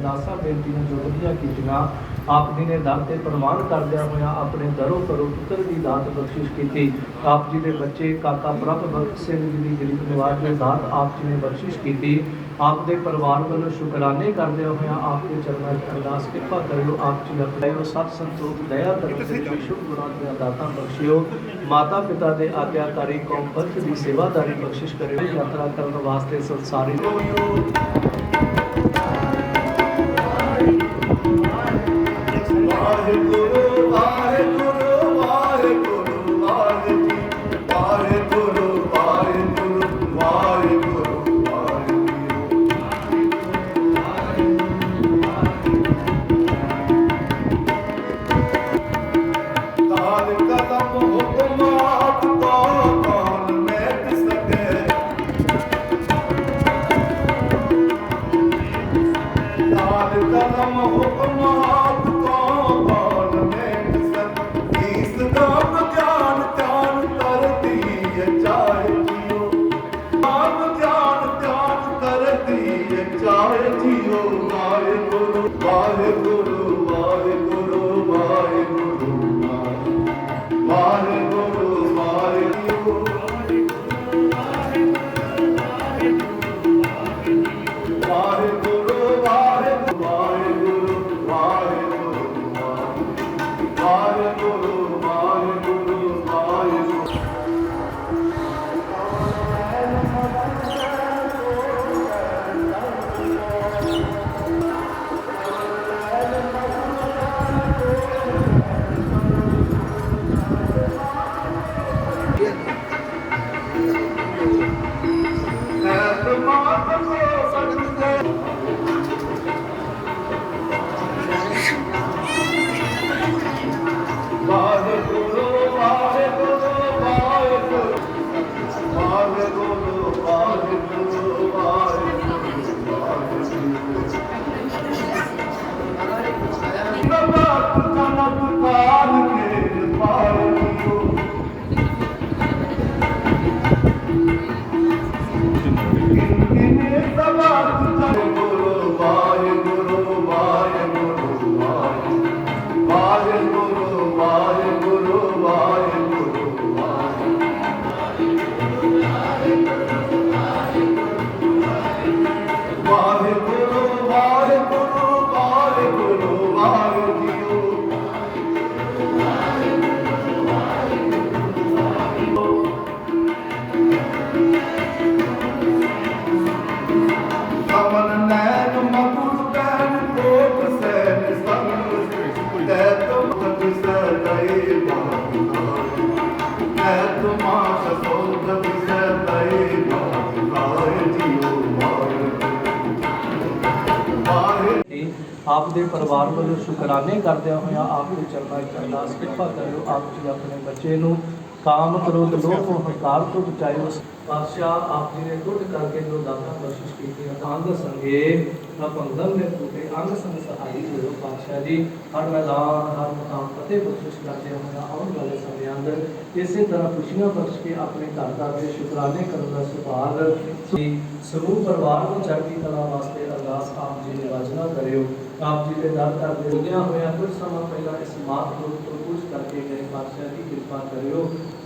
अरदासा बेनतियां जो वधिया कीतियां आप जी ने दर से प्रमाण करदਿਆਂ होया अपने दरों करो पुत्र की दात बख्शिश की। आप जी के बच्चे काका प्रभ भगत सिंह जी की गरीब निवाज की दात आप जी ने बख्शिश की। आपके परिवार वालों शुकराने करदਿਆਂ होया आपके चरणों की अरदास कृपा करो। आप जी अपनाओ सत संतोख दया धर्म शुभ गुणों दी दातां बख्शियो। माता पिता के आज्ञाकारी कौम पंथ की सेवादारी बख्शिश करो। यात्रा करने वास्ते संसारी वाहिगुरु वाहिगुरु वाहिगुरु वाहिगुरु वाहिगुरु वाहिगुरु ताल कदम हुक्म आपको कौन मिट सके। ताल कदम हुक्म वाहिगुरु वाहिगुरु वाहिगुरु वाहिगुरु वाहिगुरु वाहिगुरु वाहिगुरु वाहिगुरु वाहिगुरु आपके परिवार वालों शुकराने करदਿਆਂ होया आपके चरणों की अरदास कृपा करो। आप जी अपने बच्चे नूं काम क्रोध लोभ हंकार तो बचाओ। पातशाह आप जी ने टुट करके जो दाता बख्शिश की अंग संगे भंगम ने टूटे अंग संग सहाई हो। पातशाह जी हर मैदान हर मुकाम फतेह बख्शिश करते हुए आने वाले समय अंदर इसी तरह खुशियां बख्श के अपने घर घर के शुकराने करने का सुभाग समूह परिवार को चढ़ती कला वास्ते अरदास आप जी ने वाजना करो। आप जी के दर दर देंदिया होया कुछ समय पहला इस मात रूप को पूछ करके गए। पातशाह की कृपा करो।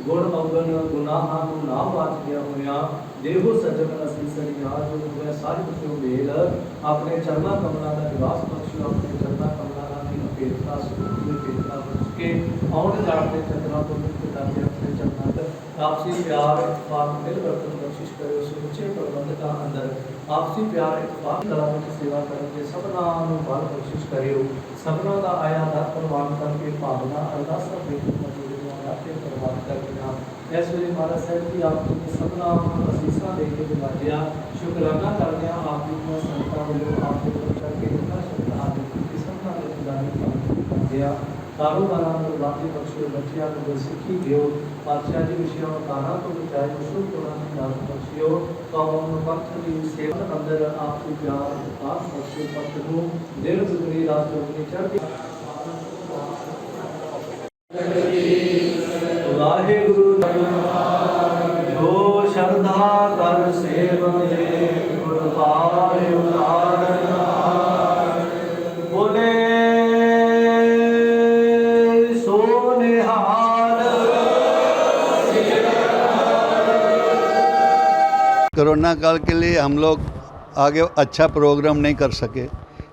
गुण अवगुण गुनाहां नूं ना वाच गया होया देहो सजन असीसर याद जो होया सारी खुशियों मेल अपने चरणा कमला का निवास बख्शो। अपने चरणा कमला की अपेक्षा स्वरूप की अपेक्षा बख्श के आउण जाण के चक्रा को मुक्त करके अपने चरणा आपसी प्यार इतफाक मिल बर्तन बख्शिश करो। सुचे प्रबंध का अंदर आपसी प्यार इतफाक कला की सेवा करके सबना बल बख्शिश करो। सबना का आया दर प्रवान करके भावना अरदासा बेटी प्रवान करके इस वे महाराज साहब की आप जी सबना असीसा दे के नवाजिया शुकराना करते हैं। आप जी संतां वालों आपके प्रचार के जितना शब्द आदि सबना दिया कारोबार वादी बख्शो बच्चियां को सिक्खी दियो। पातशाह जी विषयों काना तो बचाए शुभ गुणा की दात बख्शियो। कौम पंथ की सेवा अंदर आपकी प्यार विकास बख्शो। पंथ को दिल दुगनी रात दुगनी चढ़ती वाहिगुरु जो श्रद्धा कर सेवक गुरु पार उतार कोरोना काल के लिए हम लोग आगे अच्छा प्रोग्राम नहीं कर सके।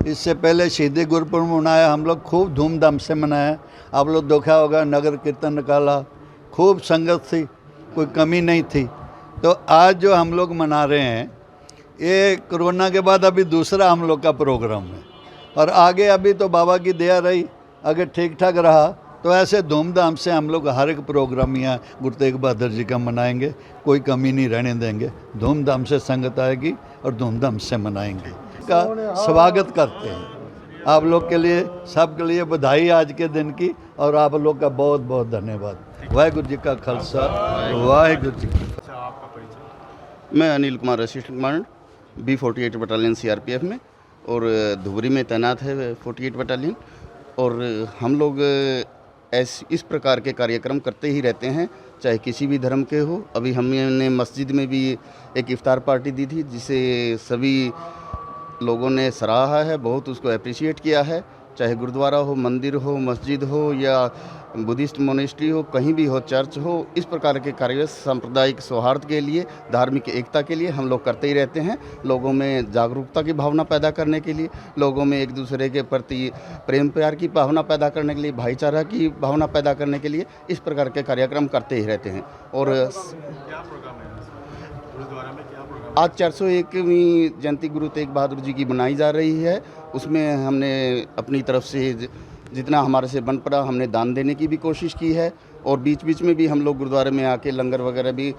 इससे पहले शहीदी गुरुपुरब मनाया, हम लोग खूब धूमधाम से मनाया। आप लोग देखा होगा, नगर कीर्तन निकाला, खूब संगत थी, कोई कमी नहीं थी। तो आज जो हम लोग मना रहे हैं, ये कोरोना के बाद अभी दूसरा हम लोग का प्रोग्राम है। और आगे अभी तो बाबा की दया रही, अगर ठीक ठाक रहा तो ऐसे धूमधाम से हम लोग हर एक प्रोग्राम यहाँ गुरु तेग बहादुर जी का मनाएंगे, कोई कमी नहीं रहने देंगे। धूमधाम से संगत आएगी और धूमधाम से मनाएंगे, का स्वागत करते हैं। आप लोग के लिए, सब के लिए बधाई आज के दिन की, और आप लोग का बहुत बहुत धन्यवाद। वाहिगुरु जी का खालसा, वाहिगुरु जी की फतेह। मैं Anil Kumar, assistant commandant B48 battalion CRPF में, और धुबरी में तैनात है 48 बटालियन। और हम लोग इस प्रकार के कार्यक्रम करते ही रहते हैं, चाहे किसी भी धर्म के हो। अभी हमने मस्जिद में भी एक इफ्तार पार्टी दी थी, जिसे सभी लोगों ने सराहा है, बहुत उसको अप्रिशिएट किया है। चाहे गुरुद्वारा हो, मंदिर हो, मस्जिद हो, या बुद्धिस्ट मोनेस्ट्री हो, कहीं भी हो, चर्च हो, इस प्रकार के कार्य सांप्रदायिक सौहार्द के लिए, धार्मिक एकता के लिए हम लोग करते ही रहते हैं। लोगों में जागरूकता की भावना पैदा करने के लिए, लोगों में एक दूसरे के प्रति प्रेम प्यार की भावना पैदा करने के लिए, भाईचारा की भावना पैदा करने के लिए इस प्रकार के कार्यक्रम करते ही रहते हैं। और आज 401वीं जयंती गुरु तेग बहादुर जी की मनाई जा रही है। उसमें हमने अपनी तरफ से जितना हमारे से बन पड़ा, हमने दान देने की भी कोशिश की है। और बीच बीच में भी हम लोग गुरुद्वारे में आके लंगर वगैरह भी,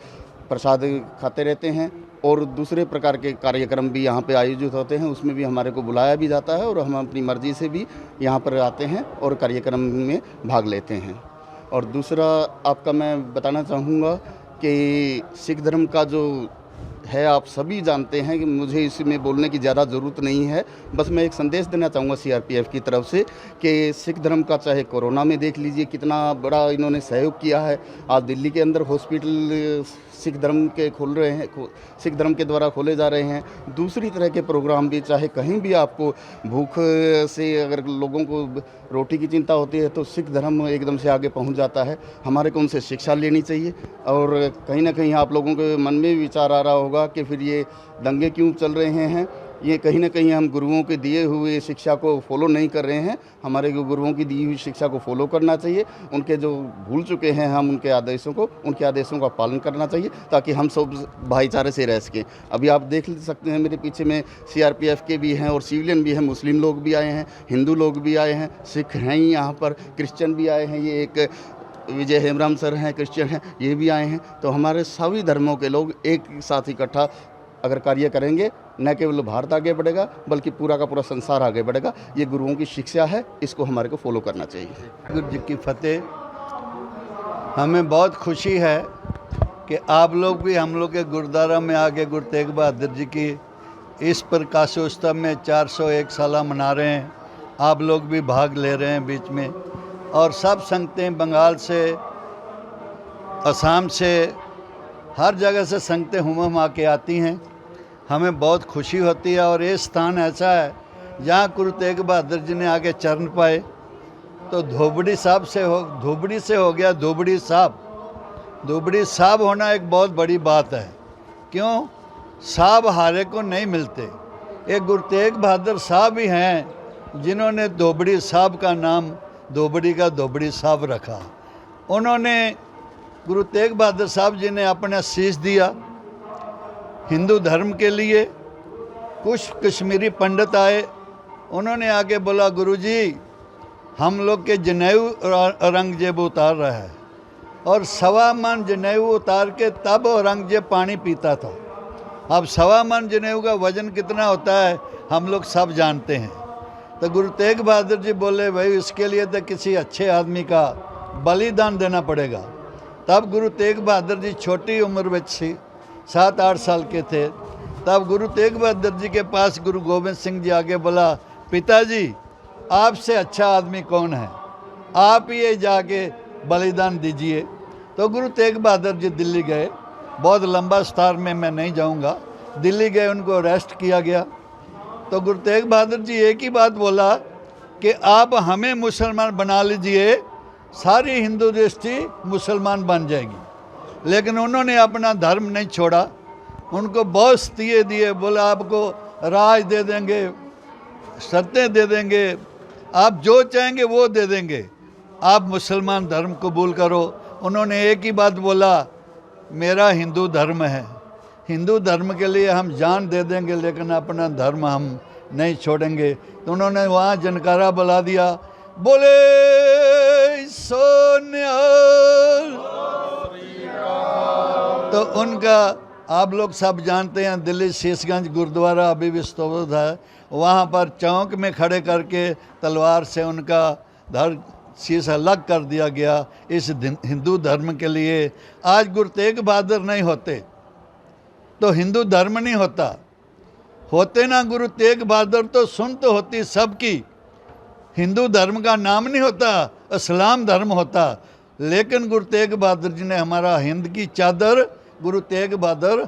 प्रसाद खाते रहते हैं। और दूसरे प्रकार के कार्यक्रम भी यहाँ पे आयोजित होते हैं, उसमें भी हमारे को बुलाया भी जाता है, और हम अपनी मर्ज़ी से भी यहाँ पर आते हैं और कार्यक्रम में भाग लेते हैं। और दूसरा आपका मैं बताना चाहूँगा कि सिख धर्म का जो है, आप सभी जानते हैं कि मुझे इसमें बोलने की ज़्यादा ज़रूरत नहीं है। बस मैं एक संदेश देना चाहूँगा CRPF की तरफ से कि सिख धर्म का, चाहे कोरोना में देख लीजिए कितना बड़ा इन्होंने सहयोग किया है। आज दिल्ली के अंदर हॉस्पिटल सिख धर्म के खोल रहे हैं, सिख धर्म के द्वारा खोले जा रहे हैं। दूसरी तरह के प्रोग्राम भी, चाहे कहीं भी आपको भूख से अगर लोगों को रोटी की चिंता होती है, तो सिख धर्म एकदम से आगे पहुंच जाता है। हमारे को उनसे शिक्षा लेनी चाहिए। और कहीं ना कहीं आप लोगों के मन में विचार आ रहा होगा कि फिर ये दंगे क्यों चल रहे हैं। ये कहीं ना कहीं हम गुरुओं के दिए हुए शिक्षा को फॉलो नहीं कर रहे हैं। हमारे गुरुओं की दी हुई शिक्षा को फॉलो करना चाहिए। उनके जो भूल चुके हैं हम, उनके आदेशों का पालन करना चाहिए, ताकि हम सब भाईचारे से रह सकें। अभी आप देख सकते हैं मेरे पीछे में CRPF के भी हैं, और सिविलियन भी हैं, मुस्लिम लोग भी आए हैं, हिंदू लोग भी आए हैं, सिख हैं ही यहाँ पर, क्रिश्चियन भी आए हैं। ये एक विजय हेमराम सर हैं, क्रिश्चियन हैं, ये भी आए हैं। तो हमारे सभी धर्मों के लोग एक साथ इकट्ठा अगर कार्य करेंगे, न केवल भारत आगे बढ़ेगा, बल्कि पूरा का पूरा संसार आगे बढ़ेगा। ये गुरुओं की शिक्षा है, इसको हमारे को फॉलो करना चाहिए। गुरु जी की फतेह। हमें बहुत खुशी है कि आप लोग भी हम लोग के गुरुद्वारा में आके गुरु तेग बहादुर जी की इस प्रकाशोत्सव में 401 साल मना रहे हैं। आप लोग भी भाग ले रहे हैं बीच में। और सब संगतें बंगाल से, असम से, हर जगह से संगतें हुम आके आती हैं। हमें बहुत खुशी होती है। और ये स्थान ऐसा है जहाँ गुरु तेग बहादुर जी ने आके चरण पाए, तो धोबड़ी से हो गया धोबड़ी साहब। धोबड़ी साहब होना एक बहुत बड़ी बात है। क्यों? साहब हारे को नहीं मिलते। एक गुरु तेग बहादुर साहब ही हैं जिन्होंने धोबड़ी साहब का नाम धोबड़ी का धोबड़ी साहब रखा। उन्होंने, गुरु तेग बहादुर साहब जी ने अपना शीश दिया हिंदू धर्म के लिए। कुछ कश्मीरी पंडित आए, उन्होंने आके बोला, गुरुजी हम लोग के जनेऊ औरंगजेब उतार रहा है। और 1.25 मन जनेऊ उतार के तब औरंगजेब पानी पीता था। अब 1.25 मन जनेऊ का वजन कितना होता है हम लोग सब जानते हैं। तो गुरु तेग बहादुर जी बोले, भाई इसके लिए तो किसी अच्छे आदमी का बलिदान देना पड़ेगा। तब गुरु तेग बहादुर जी छोटी उम्र में 7-8 साल के थे। तब गुरु तेग बहादुर जी के पास गुरु गोविंद सिंह जी आगे बोला, पिताजी आपसे अच्छा आदमी कौन है, आप ही जाके बलिदान दीजिए। तो गुरु तेग बहादुर जी दिल्ली गए। बहुत लंबा स्टार में मैं नहीं जाऊंगा। दिल्ली गए, उनको अरेस्ट किया गया। तो गुरु तेग बहादुर जी एक ही बात बोला कि आप हमें मुसलमान बना लीजिए, सारी हिंदू दृष्टि मुसलमान बन जाएगी। लेकिन उन्होंने अपना धर्म नहीं छोड़ा। उनको बहुत दिए, बोला आपको राज दे देंगे, शर्तें दे देंगे, आप जो चाहेंगे वो दे देंगे, आप मुसलमान धर्म कबूल करो। उन्होंने एक ही बात बोला, मेरा हिंदू धर्म है, हिंदू धर्म के लिए हम जान दे देंगे, लेकिन अपना धर्म हम नहीं छोड़ेंगे। तो उन्होंने वहाँ जनकारा बुला दिया, बोले सोनियाल। तो उनका आप लोग सब जानते हैं, दिल्ली शीशगंज गुरुद्वारा अभी भी स्तब्ध है, वहाँ पर चौक में खड़े करके तलवार से उनका धड़ शीश अलग कर दिया गया इस हिंदू धर्म के लिए। आज गुरु तेग बहादुर नहीं होते तो हिंदू धर्म नहीं होता, होते ना गुरु तेग बहादुर तो सुन तो होती सबकी, हिंदू धर्म का नाम नहीं होता, इस्लाम धर्म होता। लेकिन गुरु तेग बहादुर जी ने हमारा हिंद की चादर, गुरु तेग बहादुर